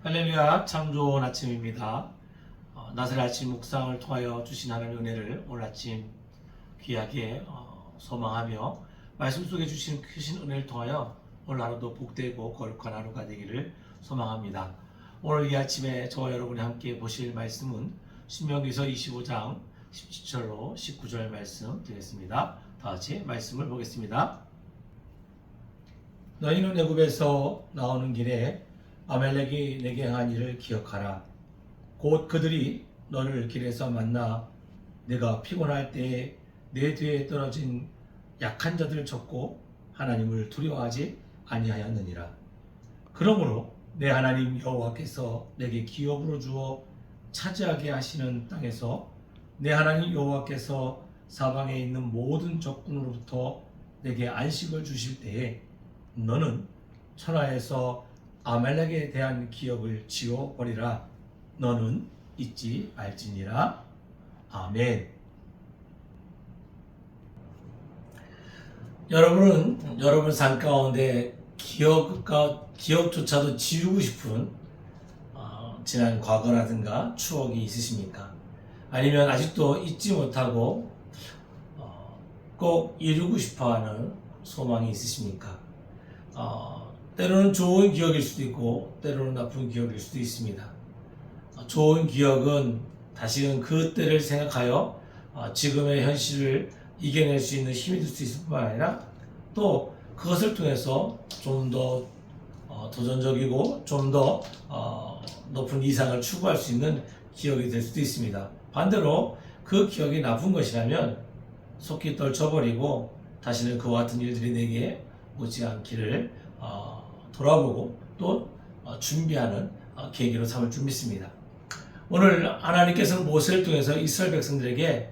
할렐루야, 참 좋은 아침입니다. 낮의 아침 묵상을 통하여 주신 하나님의 은혜를 오늘 아침 귀하게 소망하며 말씀 속에 주신 크신 은혜를 통하여 오늘 하루도 복되고 거룩한 하루가 되기를 소망합니다. 오늘 이 아침에 저와 여러분이 함께 보실 말씀은 신명기서 25장 17절로 19절 말씀 드리겠습니다. 다 같이 말씀을 보겠습니다. 너희는 애굽에서 나오는 길에 아말렉이 내게 행한 일을 기억하라. 곧 그들이 너를 길에서 만나 내가 피곤할 때에 내 뒤에 떨어진 약한 자들을 쳤고 하나님을 두려워하지 아니하였느니라. 그러므로 내 하나님 여호와께서 내게 기업으로 주어 차지하게 하시는 땅에서 내 하나님 여호와께서 사방에 있는 모든 적군으로부터 내게 안식을 주실 때에 너는 천하에서 아말렉에 대한 기억을 지워버리라. 너는 잊지 말지니라. 아멘. 여러분은 여러분 삶 가운데 기억조차도 지우고 싶은 지난 과거라든가 추억이 있으십니까? 아니면 아직도 잊지 못하고 꼭 이루고 싶어하는 소망이 있으십니까? 때로는 좋은 기억일 수도 있고 때로는 나쁜 기억일 수도 있습니다. 좋은 기억은 다시금 그때를 생각하여 지금의 현실을 이겨낼 수 있는 힘이 될 수 있을 뿐만 아니라 또 그것을 통해서 좀 더 도전적이고 좀 더 높은 이상을 추구할 수 있는 기억이 될 수도 있습니다. 반대로 그 기억이 나쁜 것이라면 속히 떨쳐버리고 다시는 그와 같은 일들이 내게 오지 않기를 돌아보고 또 준비하는 계기로 삼을 줄 믿습니다. 오늘 하나님께서는 모세를 통해서 이스라엘 백성들에게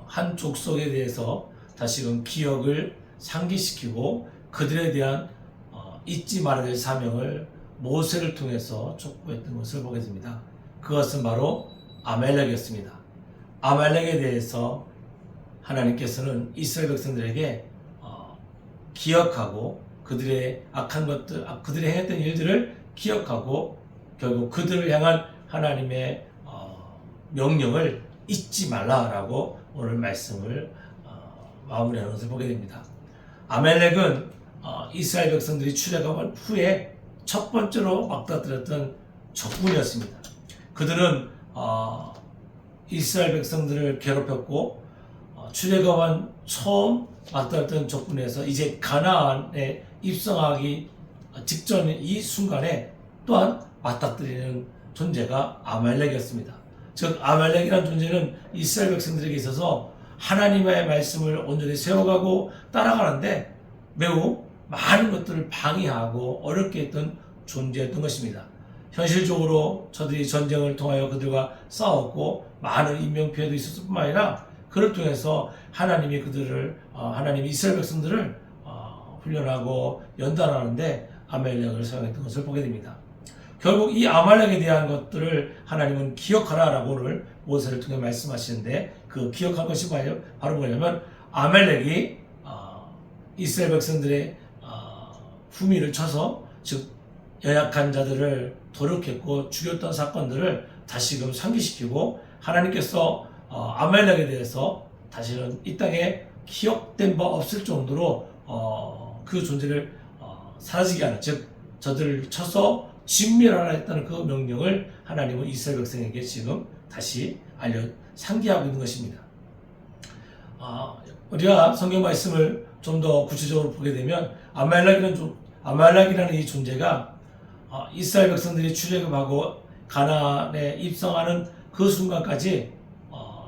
한 족속에 대해서 다시금 기억을 상기시키고 그들에 대한 잊지 말아야 될 사명을 모세를 통해서 촉구했던 것을 보게 됩니다. 그것은 바로 아말렉이었습니다. 아말렉에 대해서 하나님께서는 이스라엘 백성들에게 기억하고 그들의 악한 것들, 그들이 행했던 일들을 기억하고 결국 그들을 향한 하나님의 명령을 잊지 말라라고 오늘 말씀을 마무리하는 것을 보게 됩니다. 아말렉은 이스라엘 백성들이 출애굽한 후에 첫 번째로 맞닥뜨렸던 적군이었습니다. 그들은 이스라엘 백성들을 괴롭혔고 출애굽한 처음 맞닥뜨렸던 적군에서 이제 가나안에 입성하기 직전 이 순간에 또한 맞닥뜨리는 존재가 아말렉이었습니다. 즉 아말렉이라는 존재는 이스라엘 백성들에게 있어서 하나님의 말씀을 온전히 세워가고 따라가는데 매우 많은 것들을 방해하고 어렵게 했던 존재였던 것입니다. 현실적으로 저들이 전쟁을 통하여 그들과 싸웠고 많은 인명피해도 있었을 뿐만 아니라 그를 통해서 하나님이 그들을 하나님 이스라엘 백성들을 훈련하고 연단하는데 아말렉을 사용했던 것을 보게 됩니다. 결국 이 아말렉에 대한 것들을 하나님은 기억하라라고 오늘 모세를 통해 말씀하시는데 그 기억한 것이 바로 뭐냐면 아말렉이 이스라엘 백성들의 후미를 쳐서 즉 연약한 자들을 도륙했고 죽였던 사건들을 다시금 상기시키고 하나님께서 아말렉에 대해서 다시는 이 땅에 기억된 바 없을 정도로 그 존재를 사라지게 하는 즉 저들을 쳐서 진멸하라 했다는 그 명령을 하나님은 이스라엘 백성에게 지금 다시 상기하고 있는 것입니다. 우리가 성경 말씀을 좀 더 구체적으로 보게 되면 아말렉이라는 이 존재가 이스라엘 백성들이 출애굽하고 가나안에 입성하는 그 순간까지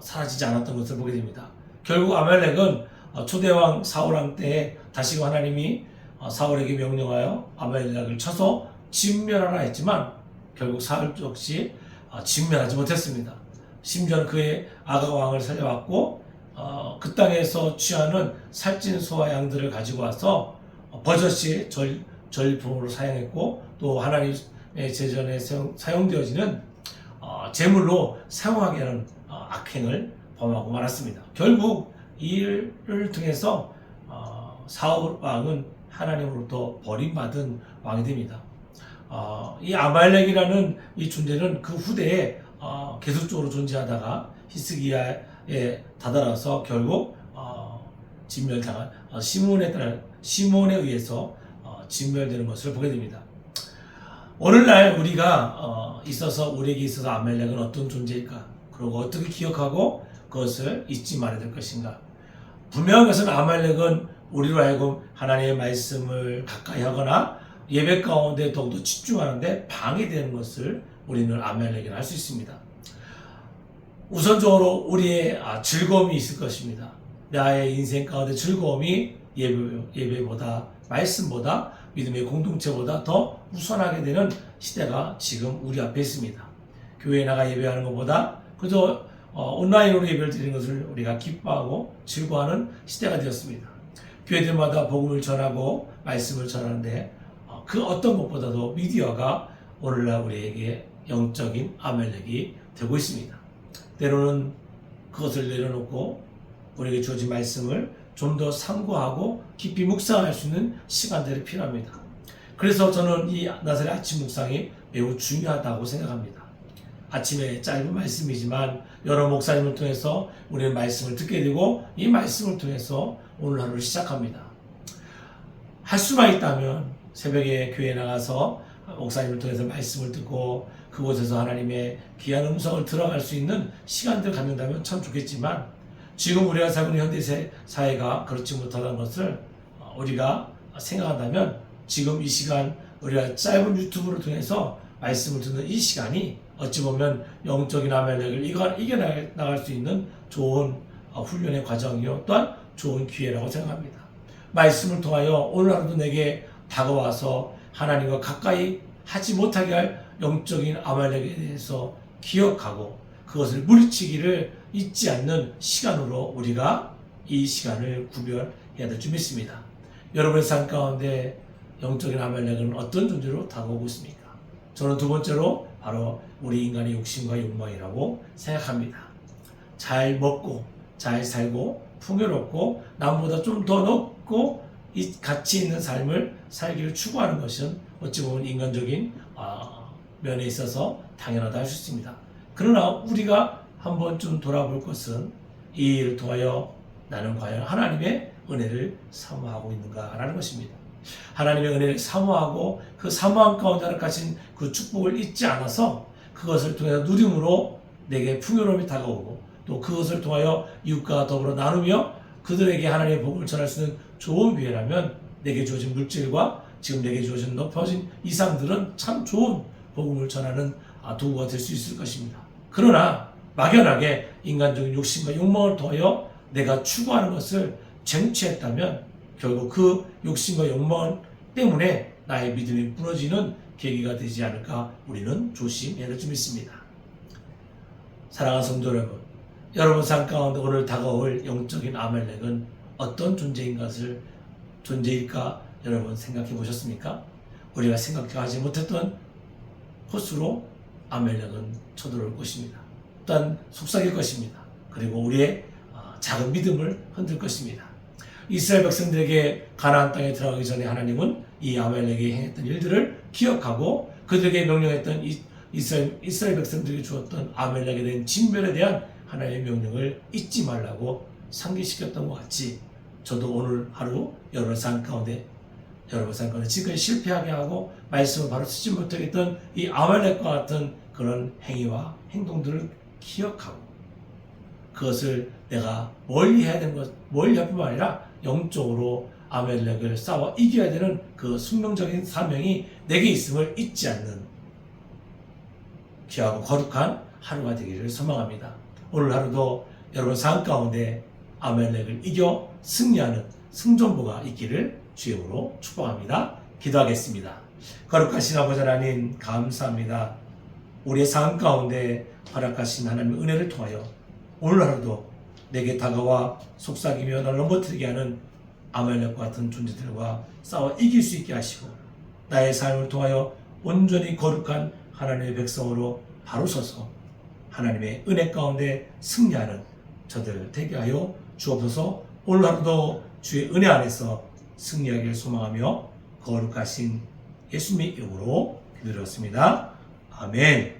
사라지지 않았던 것을 보게 됩니다. 결국 아말렉은 초대왕 사울왕 때에 다시금 하나님이 사울에게 명령하여 아말렉을 쳐서 진멸하라 했지만 결국 사울 역시 진멸하지 못했습니다. 심지어는 그의 아가 왕을 살려왔고 그 땅에서 취하는 살찐 소와 양들을 가지고 와서 버젓이 전리품으로 사용했고 또 하나님의 제전에 사용되어지는 제물로 사용하게 하는 악행을 범하고 말았습니다. 결국 이 일을 통해서 사울 왕은 하나님으로부터 버림받은 왕이 됩니다. 이 아말렉이라는 이 존재는 그 후대에 계속적으로 존재하다가 히스기야에 다다라서 결국 진멸당한 시몬에 의해서 진멸되는 것을 보게 됩니다. 오늘날 우리가 있어서 우리에게 있어서 아말렉은 어떤 존재일까? 그리고 어떻게 기억하고 그것을 잊지 말아야 될 것인가? 분명한 것은 아말렉은 우리로 하여금 하나님의 말씀을 가까이 하거나 예배 가운데 더욱더 집중하는데 방해되는 것을 우리는 아말렉이라 할 수 있습니다. 우선적으로 우리의 즐거움이 있을 것입니다. 나의 인생 가운데 즐거움이 예배보다 말씀보다 믿음의 공동체보다 더 우선하게 되는 시대가 지금 우리 앞에 있습니다. 교회에 나가 예배하는 것보다 그저 온라인으로 예배를 드리는 것을 우리가 기뻐하고 즐거워하는 시대가 되었습니다. 교회들마다 복음을 전하고 말씀을 전하는데 그 어떤 것보다도 미디어가 오늘날 우리에게 영적인 아말렉이 되고 있습니다. 때로는 그것을 내려놓고 우리에게 주어진 말씀을 좀 더 상고하고 깊이 묵상할 수 있는 시간들이 필요합니다. 그래서 저는 이 나사렛 아침 묵상이 매우 중요하다고 생각합니다. 아침에 짧은 말씀이지만 여러 목사님을 통해서 우리는 말씀을 듣게 되고 이 말씀을 통해서 오늘 하루를 시작합니다. 할 수만 있다면 새벽에 교회에 나가서 목사님을 통해서 말씀을 듣고 그곳에서 하나님의 귀한 음성을 들어갈 수 있는 시간들을 갖는다면 참 좋겠지만 지금 우리가 살고 있는 현대 사회가 그렇지 못하다는 것을 우리가 생각한다면 지금 이 시간 우리가 짧은 유튜브를 통해서 말씀을 듣는 이 시간이 어찌 보면 영적인 아말렉을 이겨나갈 수 있는 좋은 훈련의 과정이요 또한 좋은 기회라고 생각합니다. 말씀을 통하여 오늘 하루도 내게 다가와서 하나님과 가까이 하지 못하게 할 영적인 아말렉에 대해서 기억하고 그것을 물리치기를 잊지 않는 시간으로 우리가 이 시간을 구별해야 될 줄 믿습니다. 여러분의 삶 가운데 영적인 아말렉은 어떤 존재로 다가오고 있습니까? 저는 두 번째로 바로 우리 인간의 욕심과 욕망이라고 생각합니다. 잘 먹고 잘 살고 풍요롭고 남보다 좀 더 높고 가치 있는 삶을 살기를 추구하는 것은 어찌 보면 인간적인 면에 있어서 당연하다 할 수 있습니다. 그러나 우리가 한번 좀 돌아볼 것은 이 일을 통하여 나는 과연 하나님의 은혜를 사모하고 있는가라는 것입니다. 하나님의 은혜를 사모하고 그 사모함 가운데 하나가신 그 축복을 잊지 않아서 그것을 통해서 누림으로 내게 풍요로움이 다가오고 또 그것을 통하여 이웃과 더불어 나누며 그들에게 하나님의 복음을 전할 수 있는 좋은 기회라면 내게 주어진 물질과 지금 내게 주어진 높아진 이상들은 참 좋은 복음을 전하는 도구가 될 수 있을 것입니다. 그러나 막연하게 인간적인 욕심과 욕망을 통하여 내가 추구하는 것을 쟁취했다면 결국 그 욕심과 욕망 때문에 나의 믿음이 무너지는 계기가 되지 않을까 우리는 조심해야 될 줄 믿습니다. 사랑하는 성도 여러분, 여러분 삶 가운데 오늘 다가올 영적인 아말렉은 어떤 존재일까 여러분 생각해 보셨습니까? 우리가 생각하지 못했던 곳으로 아말렉은 쳐들어올 것입니다. 또한 속삭일 것입니다. 그리고 우리의 작은 믿음을 흔들 것입니다. 이스라엘 백성들에게 가나안 땅에 들어가기 전에 하나님은 이 아말렉이 행했던 일들을 기억하고 그들에게 명령했던 이스라엘 백성들에게 주었던 아말렉에 대한 진멸에 대한 하나님의 명령을 잊지 말라고 상기시켰던 것 같이 저도 오늘 하루 여러분 삶 가운데 지금까지 실패하게 하고 말씀을 바로 쓰지 못하겠던 이 아말렉과 같은 그런 행위와 행동들을 기억하고 그것을 내가 멀리 해야 되는 것, 멀리 할 뿐만 아니라 영적으로 아말렉을 싸워 이겨야 되는 그 숙명적인 사명이 내게 있음을 잊지 않는 귀하고 거룩한 하루가 되기를 소망합니다. 오늘 하루도 여러분 삶 가운데 아말렉을 이겨 승리하는 승전보가 있기를 주님으로 축복합니다. 기도하겠습니다. 거룩하신 아버지 하나님 감사합니다. 우리의 삶 가운데 허락하신 하나님의 은혜를 통하여 오늘 하루도 내게 다가와 속삭이며 날 넘어뜨리게 하는 아말렉과 같은 존재들과 싸워 이길 수 있게 하시고 나의 삶을 통하여 온전히 거룩한 하나님의 백성으로 바로 서서 하나님의 은혜 가운데 승리하는 저들 되게 하여 주옵소서. 오늘 하루도 주의 은혜 안에서 승리하기를 소망하며 거룩하신 예수님의 이름으로 기도드렸습니다. 아멘.